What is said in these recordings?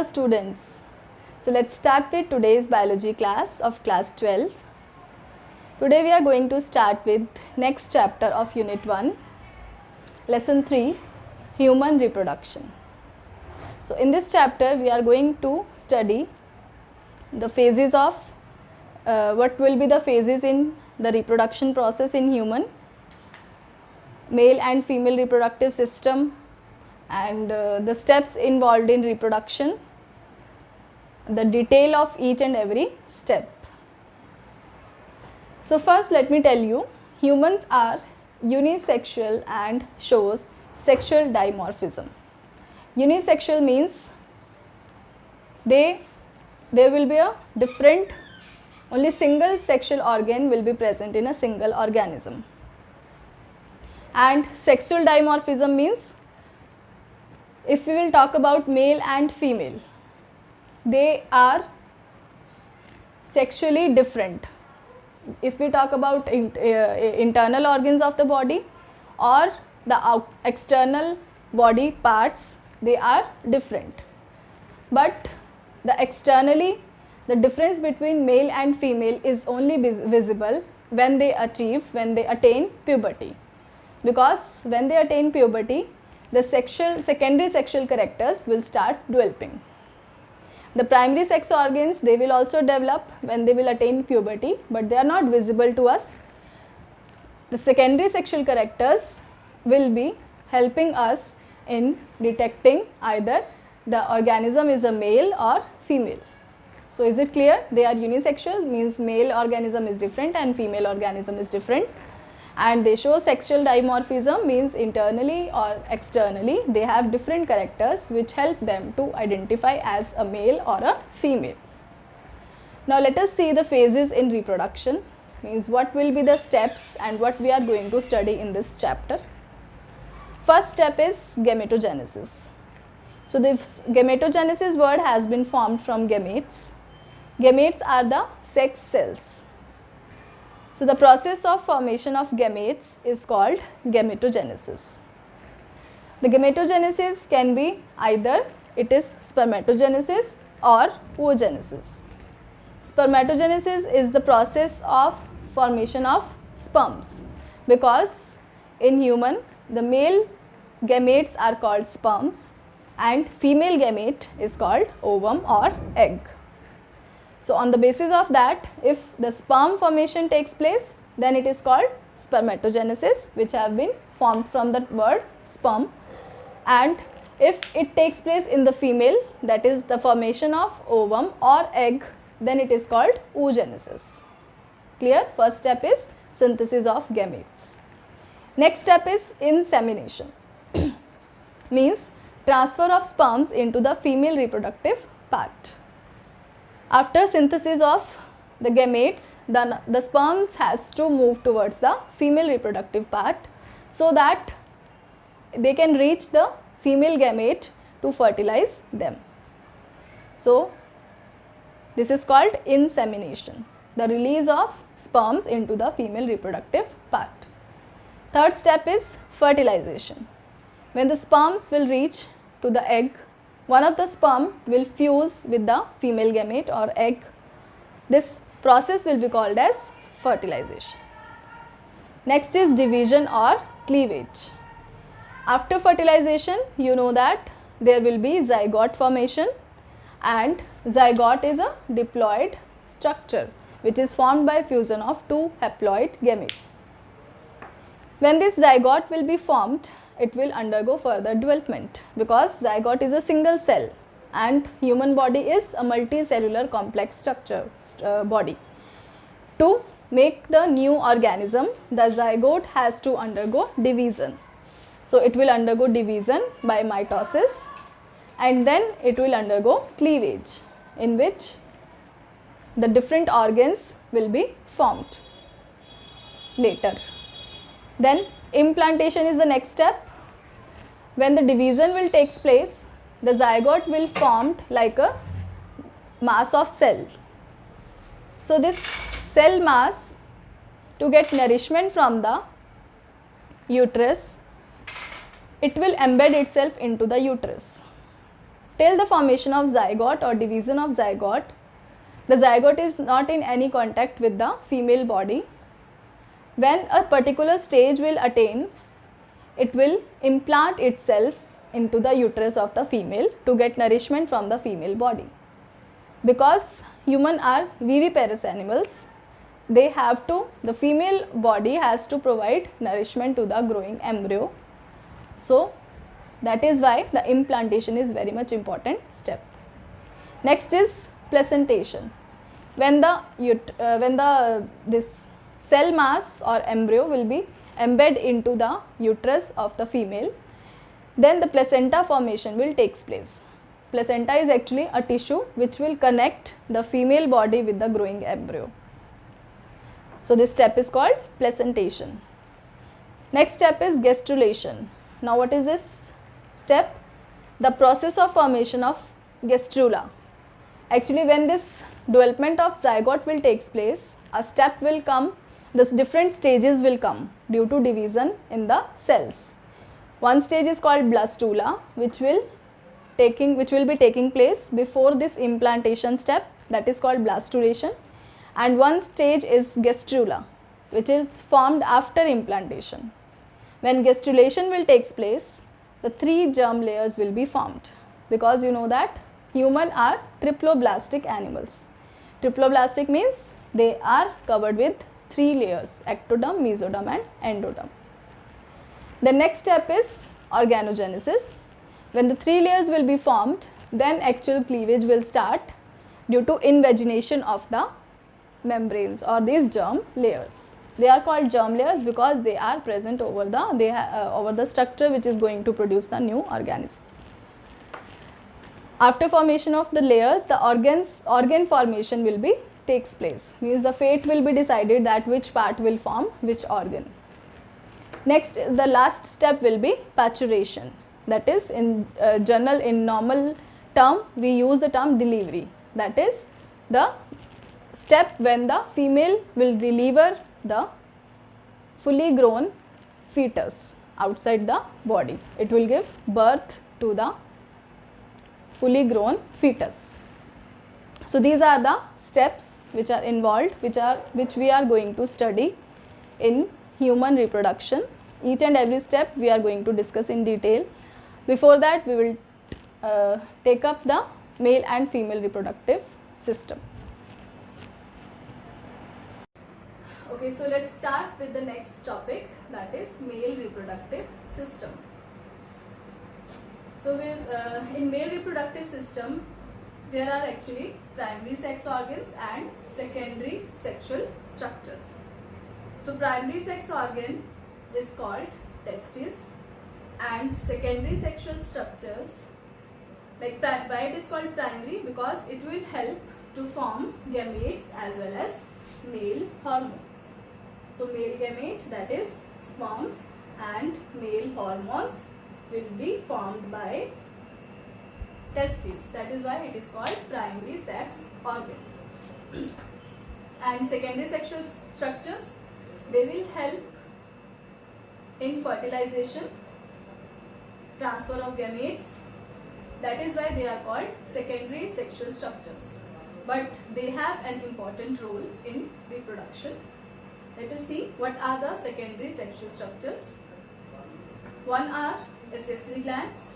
students. So let's start with today's biology class of class 12. Today we are going to start with next chapter of unit 1, lesson 3, human reproduction. So in this chapter we are going to study the phases of what will be the phases in the reproduction process in human, male and female reproductive system, and the steps involved in reproduction, the detail of each and every step. So first let me tell you, humans are unisexual and shows sexual dimorphism. Unisexual means there will be a different, only single sexual organ will be present in a single organism. And sexual dimorphism means, if we will talk about male and female, they are sexually different. If we talk about internal organs of the body or the external body parts, they are different. But the externally, the difference between male and female is only visible when they attain puberty. Because when they attain puberty, the secondary sexual characters will start developing. The primary sex organs, they will also develop when they will attain puberty, but they are not visible to us. The secondary sexual characters will be helping us in detecting either the organism is a male or female. So is it clear? They are unisexual, means male organism is different and female organism is different. And they show sexual dimorphism, means internally or externally they have different characters which help them to identify as a male or a female. Now let us see the phases in reproduction, means what will be the steps and what we are going to study in this chapter. First step is gametogenesis. So this gametogenesis word has been formed from gametes. Gametes are the sex cells. So the process of formation of gametes is called gametogenesis. The gametogenesis can be either it is spermatogenesis or oogenesis. Spermatogenesis is the process of formation of sperms, because in human the male gametes are called sperms and female gamete is called ovum or egg. So on the basis of that, if the sperm formation takes place, then it is called spermatogenesis, which have been formed from the word sperm. And if it takes place in the female, that is the formation of ovum or egg, then it is called oogenesis. Clear? First step is synthesis of gametes. Next step is insemination. Means transfer of sperms into the female reproductive part. After synthesis of the gametes, the sperms has to move towards the female reproductive part so that they can reach the female gamete to fertilize them. So this is called insemination, the release of sperms into the female reproductive part. Third step is fertilization. When the sperms will reach to the egg, one of the sperm will fuse with the female gamete or egg. This process will be called as fertilization. Next is division or cleavage. After fertilization, you know that there will be zygote formation, and zygote is a diploid structure which is formed by fusion of two haploid gametes. When this zygote will be formed, it will undergo further development, because zygote is a single cell and human body is a multicellular complex structure body. To make the new organism, the zygote has to undergo division. So it will undergo division by mitosis, and then it will undergo cleavage, in which the different organs will be formed later. Then implantation is the next step. When the division will take place, the zygote will formed like a mass of cell. So this cell mass, to get nourishment from the uterus, it will embed itself into the uterus. till the formation of zygote or division of zygote, the zygote is not in any contact with the female body. When a particular stage will attain, it will implant itself into the uterus of the female to get nourishment from the female body. Because human are viviparous animals, the female body has to provide nourishment to the growing embryo. So that is why the implantation is very much important step. Next is placentation. When this cell mass or embryo will be embedded into the uterus of the female, then the placenta formation will takes place. Placenta is actually a tissue which will connect the female body with the growing embryo. So this step is called placentation. Next step is gastrulation. Now what is this step? The process of formation of gastrula. Actually, when this development of zygote will takes place, a step will come, thus different stages will come due to division in the cells. One stage is called blastula, which will be taking place before this implantation step, that is called blastulation, and one stage is gastrula, which is formed after implantation. When gastrulation will takes place, the 3 germ layers will be formed, because you know that human are triploblastic animals. Triploblastic means they are covered with 3 layers: ectoderm, mesoderm and endoderm. The next step is organogenesis. When the 3 layers will be formed, then actual cleavage will start due to invagination of the membranes or these germ layers. They are called germ layers because they are present over the structure which is going to produce the new organism. After formation of the layers, the organ formation will be takes place. Means the fate will be decided that which part will form which organ. Next, the last step will be paturation. That is, in normal term, we use the term delivery. That is the step when the female will deliver the fully grown fetus outside the body. It will give birth to the fully grown fetus. So these are the steps which are involved, which we are going to study in human reproduction. Each and every step we are going to discuss in detail. Before that, we will take up the male and female reproductive system. Okay, so let's start with the next topic, that is male reproductive system. So in male reproductive system, there are actually primary sex organs and secondary sexual structures. So primary sex organ is called testis, and secondary sexual structures, like why it is called primary, because it will help to form gametes as well as male hormones. So male gamete, that is sperms, and male hormones will be formed by testes. That is why it is called primary sex organ. And secondary sexual structures, they will help in fertilization, transfer of gametes. That is why they are called secondary sexual structures. But they have an important role in reproduction. Let us see what are the secondary sexual structures. One are accessory glands,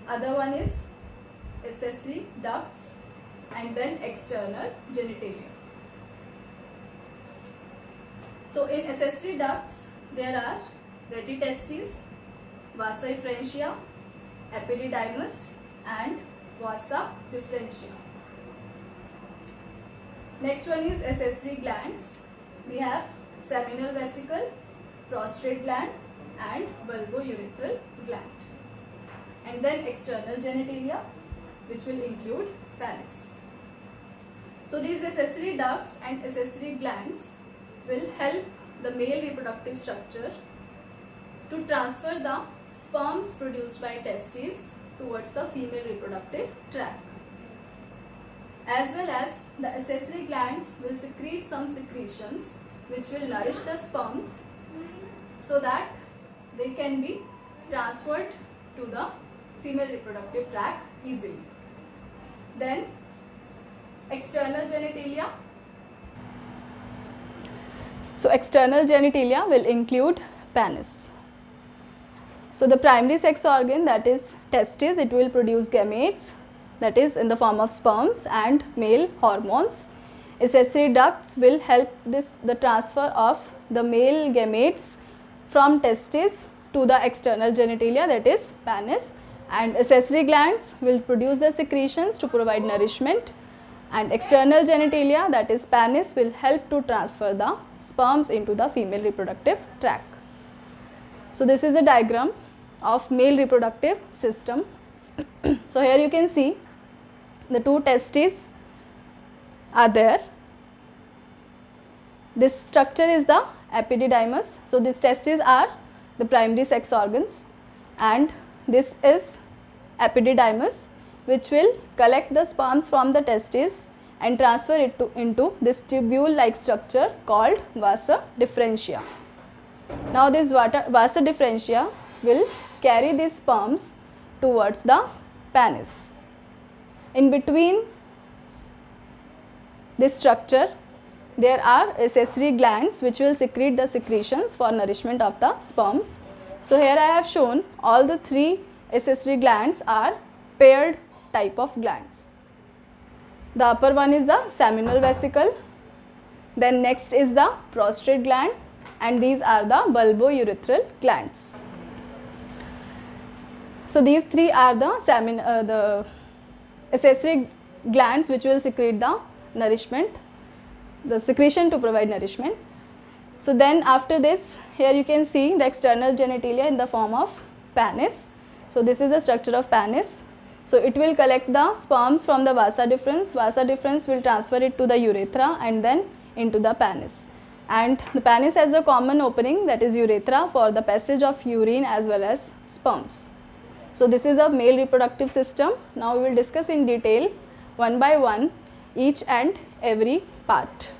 other one is accessory ducts, and then external genitalia. So in accessory ducts, there are retitestes, vasa efferentia, epididymis and vasa differentia. Next one is accessory glands. We have seminal vesicle, prostate gland and vulvourethral gland. And then external genitalia, which will include penis. So these accessory ducts and accessory glands will help the male reproductive structure to transfer the sperms produced by testes towards the female reproductive tract. As well as the accessory glands will secrete some secretions which will nourish the sperms so that they can be transferred to the female reproductive tract easily. Then external genitalia. So external genitalia will include penis. So the primary sex organ, that is testis, it will produce gametes, that is in the form of sperms and male hormones. Accessory ducts will help the transfer of the male gametes from testis to the external genitalia, that is penis, and accessory glands will produce the secretions to provide nourishment, and external genitalia, that is penis, will help to transfer the sperms into the female reproductive tract. So this is the diagram of male reproductive system. So here you can see the two testes are there. This structure is the epididymis. So these testes are the primary sex organs, and this is epididymis, which will collect the sperms from the testes and transfer it into this tubule like structure called vasa differentia. Now this vasa differentia will carry these sperms towards the penis. In between this structure there are accessory glands which will secrete the secretions for nourishment of the sperms. So here I have shown all the three accessory glands are paired type of glands. The upper one is the seminal vesicle, then next is the prostate gland, and these are the bulbourethral glands. So these three are the accessory glands which will secrete the nourishment, the secretion to provide nourishment. So then after this, here you can see the external genitalia in the form of penis. So this is the structure of penis. So it will collect the sperms from the vasa deferens. Vasa deferens will transfer it to the urethra and then into the penis. And the penis has a common opening, that is urethra, for the passage of urine as well as sperms. So this is the male reproductive system. Now we will discuss in detail one by one each and every part.